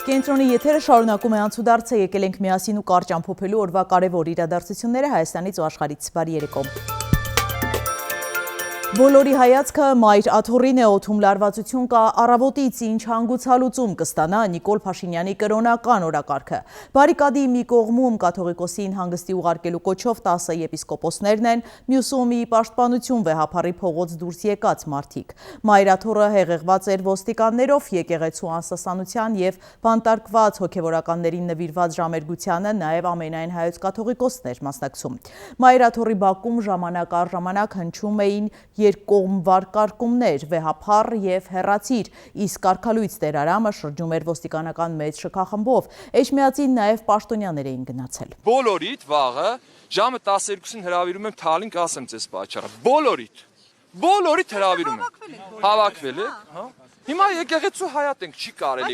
Կենտրոնի եթերը շարունակում է անցուդարձը, եկել ենք միասին ու կարճ ամփոփելու օրվա կարևոր իրադարձությունները Հայաստանից ու աշխարհից։ Բարի երեկո։ Բոլորի հայացքը Մայր աթոռին է օդում լարվածություն կա առավոտից ինչ հանգուցալուծում կստանա Նիկոլ Փաշինյանի կրոնական օրակարգը։ Բարիկադի մի կողմում կաթողիկոսին հանգստի ուղարկելու կոչով 10 եպիսկոպոսներն են, մյուսում ի պաշտպանություն վեհափառի փողոց դուրս եկած մարդիկ։ Մայր աթոռը հեղեղված էր ոստիկաններով, եկեղեցու անսասանության եւ բանտարկված հոգեվորականներին նվիրված ժամերգությանը նաեւ ամենայն հայոց կաթողիկոսներ մասնակցում։ Մայր աթոռի բակում ժամանակ առ ժամանակ հնչում էին երկկողմ վարկարկումներ, վեհափառ եւ հեռացիր, իսկ կարգալույց Տեր Արամը շրջում էր ոստիկանական մեծ շքախմբով, Էջմիածին նաեւ պաշտոնյաներ էին գնացել։ Բոլորիդ վաղը ժամը 12-ին հրավիրում եմ Թալին, կասեմ ձեզ պատճառը։ Բոլորիդ հրավիրում եմ։ Հավաքվել եք, հա։ Հիմա եկեղեցու հայատ ենք, չի կարելի։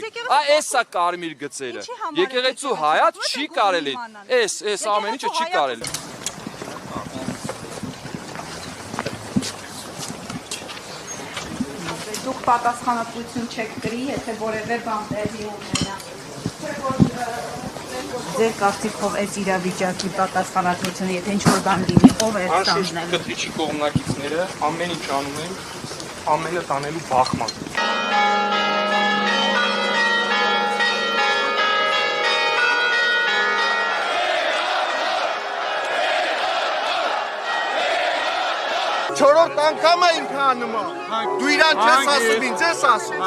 Էսա կարմիր գծերը։ Եկեղեցու հայատ չի կարելի։ Էս ամեն ինչը չի կարելի։ Դուք պատասխանատվություն չեք կրի, եթե որևէ բան տեղի ունենա։ Ձեր կարծիքով այս իրավիճակի պատասխանատվությունը, եթե ինչ-որ բան լինի, ով է ստանձնելու։ Անշուշտ կտրիչի կողմնակիցները ամեն ինչ անում են, ամենը տանելու բախման։ Չորրորդ անգամ է ինքը անում է, դու իրան չես ասում, ինձ ես ասում։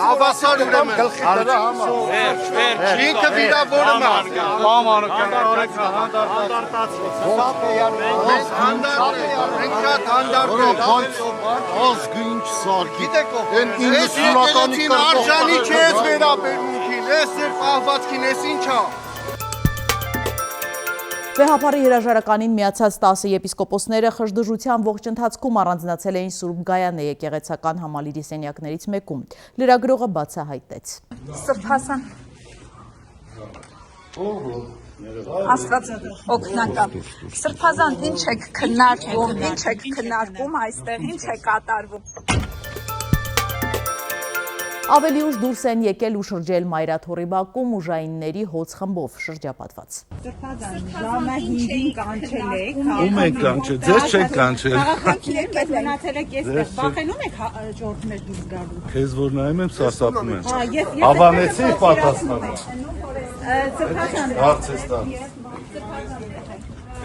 Հավասար ուրեմն գլխի դրա համար։ Ինքը վիրավորում է։ Արժանի չես վերաբերմունքին, ես ձեր պահվածքին, ես ինչա։ Վեհափառի հրաժարականին միացած 10 եպիսկոպոսները խժդժության ողջ ընթացքում առանձնացել էին Սուրբ Գայանե եկեղեցական համալիրի սենյակներից մեկում։ Լրագրողը բացահայտեց։ Սրբազան Աստված օգնական։ Սրբազան ինչ եք քննարկում այստեղ, ինչ է կատարվում։ Ավելի ուշ դուրս են եկել ու շրջել Մայր աթոռի բակում ուժայինների հոծ խմբով շրջապատված։ Սրբազան ժամը 5-ին կանչել եք։ Ում եք կանչել, ձեզ չեք կանչել։ Քաղաքացիներն եք մնացել եք այստեղ, վախենում եք ժողովուրդներ դուրս գալու։ Քեզ որ նայում եմ սարսափում եմ։ Ավանեցի պատասխանը։ Սրբազան Հարց ես տալիս։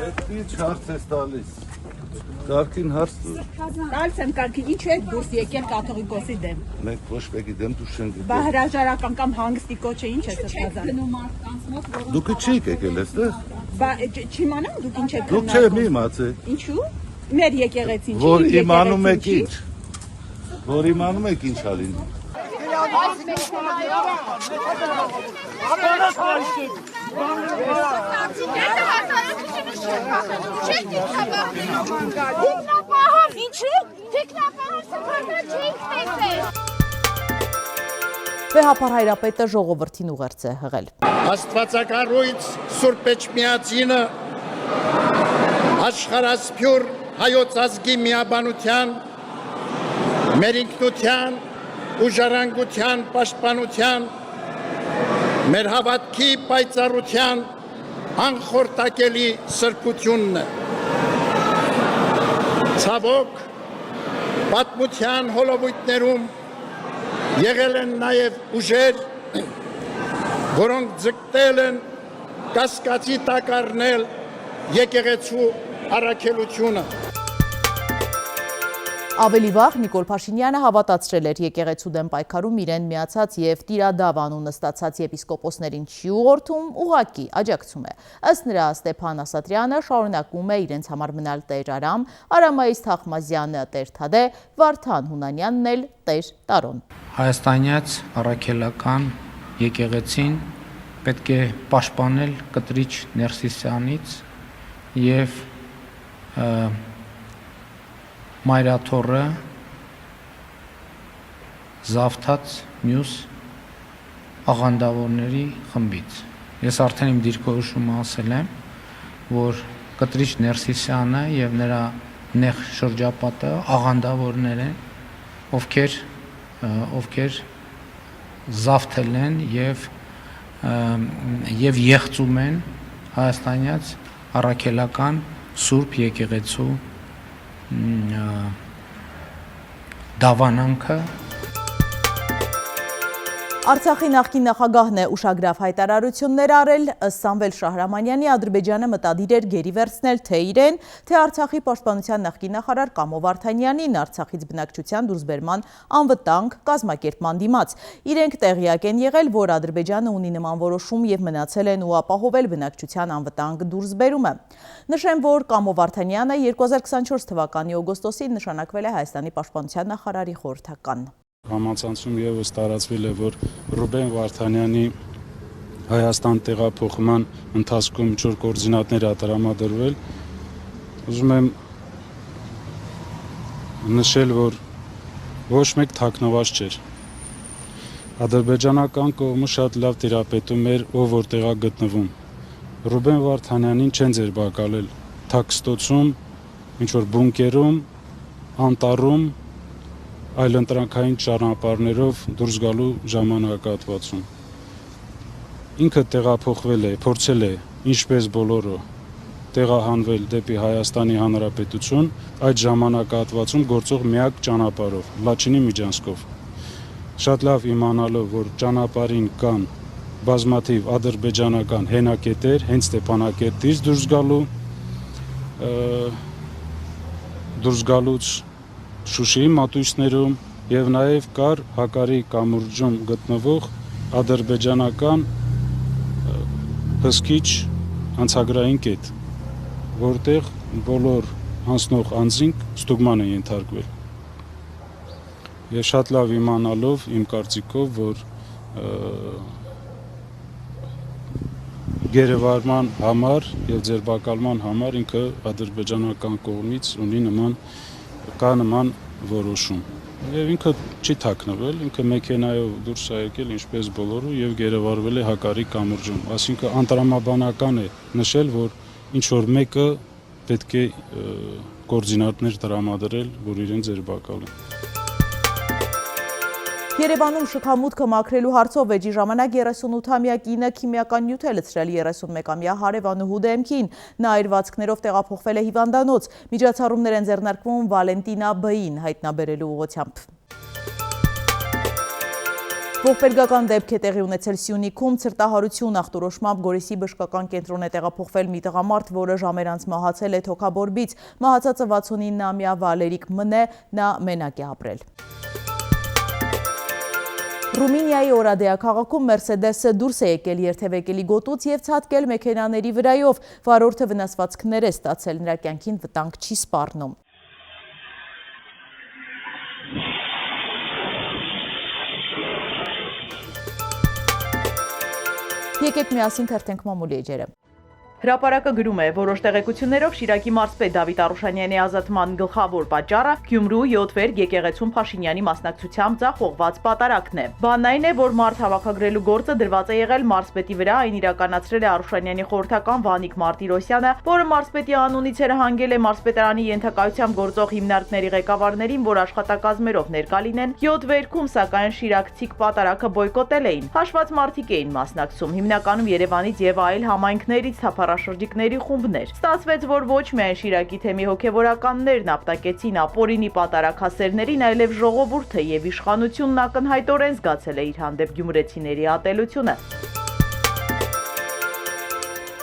Էդի հարց ես տալիս։ Կարգին հարց դու։ Տալիս եմ կարգին, ինչու եք դուրս եկել կաթողիկոսի դեմ։ Մենք ոչ մեկի դեմ դուրս չենք Բա եկել։ հրաժարական կամ հանգստի կոչը ինչ է Սրբազան։ Դուք չեք եկել այստեղ։ Բա չիմանամ դուք ինչ եք Դուք չէ մի իմացեք։ Ինչու։ Մեր եկեղեցին չի։ Որ իմանում եք ինչ։ Որ իմանում եք ինչ ա լինում։ Վեհափառ հայրապետը ժողովրդին ուղերձ է հղել։ Աստվածակառույց Սուրբ Էջմիածինը աշխարհասփյուր հայոց ազգի միաբանության, մեր ինքնության ու ժառանգության պաշտպանության, մեր հավատքի պայծառության անխորտակելի սրբությունն է։ Ցավոք, պատմության հոլովույթներում եղել են նաև ուժեր, որոնք ձգտել են կասկածի տակ առնել եկեղեցու առաքելությունը։ Ավելի վաղ Նիկոլ Փաշինյանը հավատացրել էր եկեղեցու դեմ պայքարում իրեն միացած եւ Տիրադավ անունը ստացած եպիսկոպոսներին չի ուղղորդում, ուղղակի աջակցում է։ Ըստ նրա Ստեփան Ասատրյանը շարունակում է իրենց համար մնալ Տեր Արամ, Արամայիս Թախմազյանը Տեր Թադե, Վարդան Հունանյանն էլ Տեր Տարոն։ Հայաստանյաց առաքելական եկեղեցին պետք է պաշտպանել կտրիչ Ներսիսյանից եւ Մայր աթոռը զավթած մյուս աղանդավորների խմբից։ Ես արդեն իմ դիրքորոշումը ասել եմ, որ կտրիչ Ներսիսյանը եւ նրա նեղ շրջապատը աղանդավորներ են, ովքեր զավթել են եւ եղծում են հայաստանյաց առաքելական Սուրբ եկեղեցու դավանանքը։ Արցախի նախկին նախագահն է ուշագրավ հայտարարություններ արել, ըստ Սամվել Շահրամանյանի Ադրբեջանը մտադիր էր գերի վերցնել թե իրեն, թե Արցախի պաշտպանության նախկին նախարար Կամո Վարդանյանին Արցախից բնակչության դուրսբերման անվտանգ կազմակերպման դիմաց։ Իրենք տեղյակ են եղել, որ Ադրբեջանը ունի նման որոշում եւ մնացել են ու ապահովել բնակչության անվտանգ դուրսբերումը։ Նշեմ, որ Կամո Վարդանյանը 2024 թվականի օգոստոսին նշանակվել է Հայաստանի պաշտպանության նախարարի խորհրդական։ Համացանցում եւս տարածվել է, որ Ռուբեն Վարդանյանի Հայաստան տեղափոխման ընթացքում ինչ-որ կոորդինատներ տրամադրվել։ Ուզում եմ նշել, որ ոչ մեկ թաքնված չէր։ Ադրբեջանական կողմը շատ լավ տիրապետում էր, ով որտեղ է գտնվում։ Ռուբեն Վարդանյանին չեն ձերբակալել թաքստոցում, ինչ-որ բունկերում, անտառում, այլընտրանքային ճանապարհներով դուրս գալու ժամանակահատվածում։ Ինքը տեղափոխվել է, փորձել է, ինչպես բոլորը, տեղահանվել դեպի Հայաստանի Հանրապետություն, այդ ժամանակահատվածում գործող միակ ճանապարհով, Լաչինի միջանցքով։ Շատ լավ իմանալով, որ ճանապարհին կան բազմաթիվ ադրբեջանական հենակետեր, հենց Ստեփանակերտից դուրս գալուց Շուշիի մատույցներում եւ նաեւ կար Հակարի կամուրջում գտնվող ադրբեջանական հսկիչ անցագրային կետ, որտեղ բոլոր անցնող անձինք ստուգման են ենթարկվել։ Ես շատ լավ իմանալով իմ կարծիքով, որ գերեվարման համար եւ ձերբակալման համար ինքը ադրբեջանական կողմից ունի նման որոշում։ Եվ ինքը չի թաքնվել, ինքը մեքենայով դուրս է եկել ինչպես բոլորը եւ գերեվարվել է Հակարի կամուրջում։ Այսինքն անտրամաբանական է նշել, որ ինչ որ մեկը պետք է կոորդինատներ տրամադրել, որ իրեն ձերբակալեն։ Երևանում շքամուտքը մաքրելու հարցով վեճի ժամանակ 38-ամյա կինը քիմիական նյութ է լցրել 31-ամյա հարևանուհու դեմքին։ Նա այրվածքներով տեղափոխվել է հիվանդանոց։ Միջոցառումներ են ձեռնարկվում Վալենտինա B-ին հայտնաբերելու ուղղությամբ։ Ողբերգական դեպք է տեղի ունեցել Սյունիքում, ցրտահարություն ախտորոշմամբ Գորիսի բժշկական կենտրոն է տեղափոխվել մի տղամարդ, որը ժամեր անց մահացել է թոքաբորբից։ Մահացածը 69-ամյա Վալերիկ Մ-ն է, նա մենակ է ապրել։ Ռումինիայի Օրադեա քաղաքում Մերսեդեսը դուրս է եկել երթևեկելի գոտուց և ցատկել մեքենաների վրայով, վարորդը վնասվածքներ է ստացել, նրա կյանքին վտանգ չի սպառնում։ Եկեք միասին թերթենք մամուլի էջերը։ Հրապարակը գրում է, որոշ տեղեկություններով Շիրակի մարզպետ Դավիթ Արուշանյանի ազատման գլխավոր պատճառը Գյումրու 7 վերք եկեղեցում Փաշինյանի մասնակցությամբ ձախողված պատարակն է։ Բանն այն է, որ մարդ հավաքագրելու գործը դրված է եղել մարզպետի վրա, այն իրականացրել է Արուշանյանի խորհրդական Վանիկ Մարտիրոսյանը, որը մարզպետի անունից հրահանգել է մարզպետարանի ենթակայությամբ գործող հիմնարկների ղեկավարներին, որ աշխատակազմերով ներկա լինեն։ 7 վերքում, սակայն շիրակցիք պատարակը բոյկոտել էին։ Հաշված մարդիկ էին մասնակցում, հիմնականում Երևանից եւ այլ համայնքներից շրջիկների խումբներ։ Ստացվեց, որ ոչ միայն Շիրակի թեմի հոգևորականներն ապտակեցին ապօրինի պատարակասերներին, այլև ժողովուրդը եւ իշխանությունն ակնհայտորեն զգացել է իր հանդեպ գյումրեցիների ատելությունը։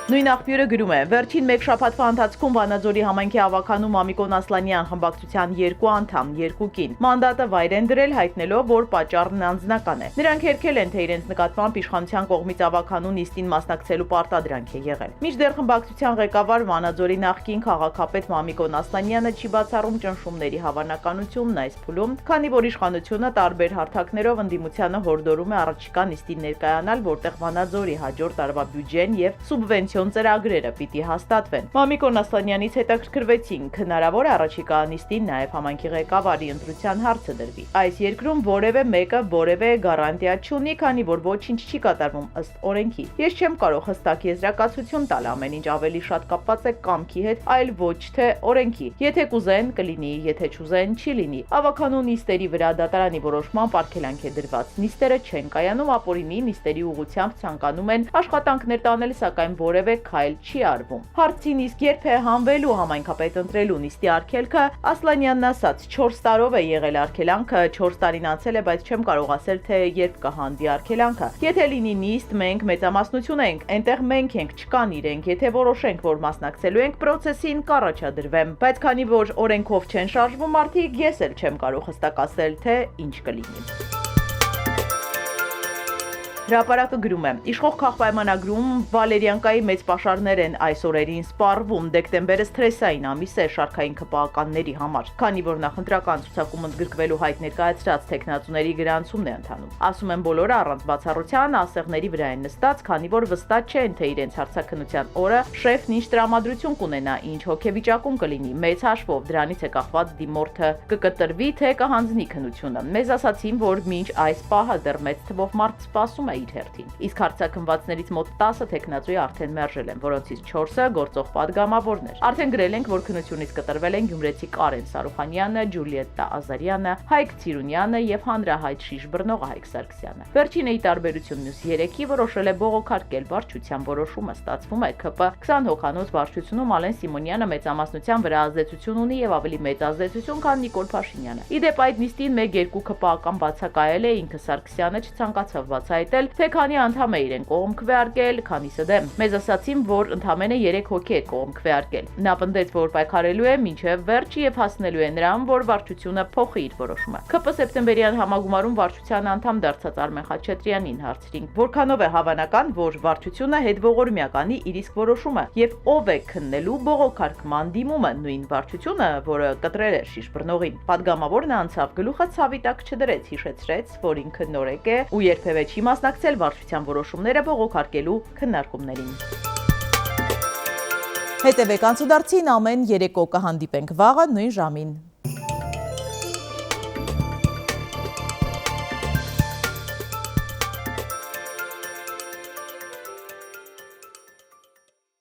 Նույն աղբյուրը գրում է, վերջին մեկ շաբաթվա ընթացքում Վանաձորի համայնքի ավագանում Ամիկոն Ասլանյան խմբակցության 2 անդամ, 2 կին մանդատը վայր են դրել, հայտնելով, որ պատճառն անձնական է։ Նրանք հերքել են, թե իրենց նկատմամբ իշխանության կողմից ավագանու նիստին մասնակցելու պարտադրանք է եղել։ Մինչդեռ խմբակցության ղեկավար Վանաձորի նախկին քաղաքապետ Ամիկոն Ասլանյանը չի բացառում ճնշումների հավանականությունն այս փուլում, քանի որ իշխանությունը տարբեր հարթակներով ընդդիմությանը հորդորում է առաջիկա նիստին ներկայանալ, որտեղ Վանաձորի հաջորդ տարվա բյուջեն եւ սուբվենցիոն կառավարության ծրագրերը պիտի հաստատվեն։ Մամիկոն Ասլանյանից հետաքրքրվեցինք, հնարավոր է առաջիկա նիստին նաև համայնքի ղեկավարի ընտրության հարցը դրվի։ Այս երկրում որևէ մեկը որևէ գարանտիա չունի, քանի որ ոչինչ չի կատարվում ըստ օրենքի։ Ես չեմ կարող հստակ եզրակացություն տալ, ամեն ինչ ավելի շատ կապված է կամքի հետ, այլ ոչ թե օրենքի։ Եթե կուզեն կլինի, եթե չուզեն չի լինի։ Ավականու նիստերի վրա դատարանի որոշմամբ արգելանք է դրված։ Նիստերը չեն կայանում, ապօրինի նիստերի ուղղությամբ ցանկանում են աշխատանքներ տանել, սակայն որևէ քայլ չի արվում։ Հարցին իսկ երբ է հանվելու համայնքապետ ընտրելու նիստի արգելքը, Ասլանյանն ասաց 4 տարով է եղել արգելանքը, 4 տարին անցել է, բայց չեմ կարող ասել, թե երբ կհանդի արգելանքը։ Եթե լինի նիստ, մենք մեծամասնություն ենք, այնտեղ մենք ենք, չկան իրենք, եթե որոշենք, որ մասնակցելու ենք պրոցեսին, կառաջադրվեմ, բայց քանի որ օրենքով չեն շարժվում մարդիկ, ես էլ չեմ կարող հստակ ասել, թե ինչ կլինի։ Հրապարակը գրում է. Իշխող քաղաքապայմանագրում Վալերիանկայի մեծ պաշարներ են այս օրերին սպառվում, դեկտեմբերը սթրեսային ամիս է շարքային ԿՊԱ-կանների համար, քանի որ նախընտրական ցուցակում ընդգրկվելու հայտ ներկայացրած տեխնացուների գրանցումն է ընթանում։ Ասում են բոլորը առանց բացառության ասեղների վրա են նստած, քանի որ վստահ չեն, թե իրենց հարցաքննության օրը շեֆն ինչ տրամադրություն կունենա, ինչ հոգեվիճակում կլինի, մեծ հաշվով դրանից է կախված դիմորդը կկտրվի, թե կհանձնի քննությունը։ Մեզ ասացին, որ մինչ այս պահը դեռ մեծ թվով մարդ սպասում է իր հերթին։ Իսկ հարցաքննվածներից մոտ 10 տեխնացուի արդեն մերժել են, որոնցից 4-ը գործող падգամավորներ։ Արդեն գրել ենք, որ քննությունից կտրվել են գյումրեցի Կարեն Սարուխանյանը, Ջուլիետտա Ազարյանը, Հայկ Ցիրունյանը եւ հանրահայտ շիշ բռնողը Հայկ Սարգսյանը։ Վերջինը ի տարբերություն մյուս 3-ի որոշել է բողոքարկել վարչության որոշումը, ստացվում է ԿՊ 20 հոգանոց վարչությունում Ալեն Սիմոնյանը մեծամասնության վրա ազդեցություն ունի եւ ավելի մեծ ազդեցություն, քան Նիկոլ Փաշինյանը։ Իդեպ այդ նիստին 1-2 ԿՊԱ-ական բացակայել է, ինքը Սարգսյանը չցանկացավ բացահայտել, թե քանի անդամ է իրեն կողմ քվեարկել, քանիսը դեմ։ Մեզ ասացին, որ ընդամենը 3 հոգի է կողմ քվեարկել։ Նա պնդեց, որ պայքարելու է մինչև վերջը եւ հասնելու է նրան, որ վարչությունը փոխի իր որոշումը։ ԿՊ սեպտեմբերյան համագումարում վարչության անդամ դարձած Արմեն Խաչատրյանին հարցրինք, որքանով է հավանական, որ վարչությունը հետողորմյա կանի իր իսկ որոշումը եւ ով է քննելու բողոքարկման դիմումը, նույն վարչությունը, որը կտրել է շիշ բռնողին։ Պատգամավորն անցավ գլուխը ցավի տակ չդրեց, հիշեցրեց, որ ինքը նորեկ է ու երբևէ չի մասնակցել վարչության որոշումները բողոքարկելու քննարկումներին։ Հետևեք անցուդարձին ամեն երեկո կհանդիպենք վաղը նույն ժամին։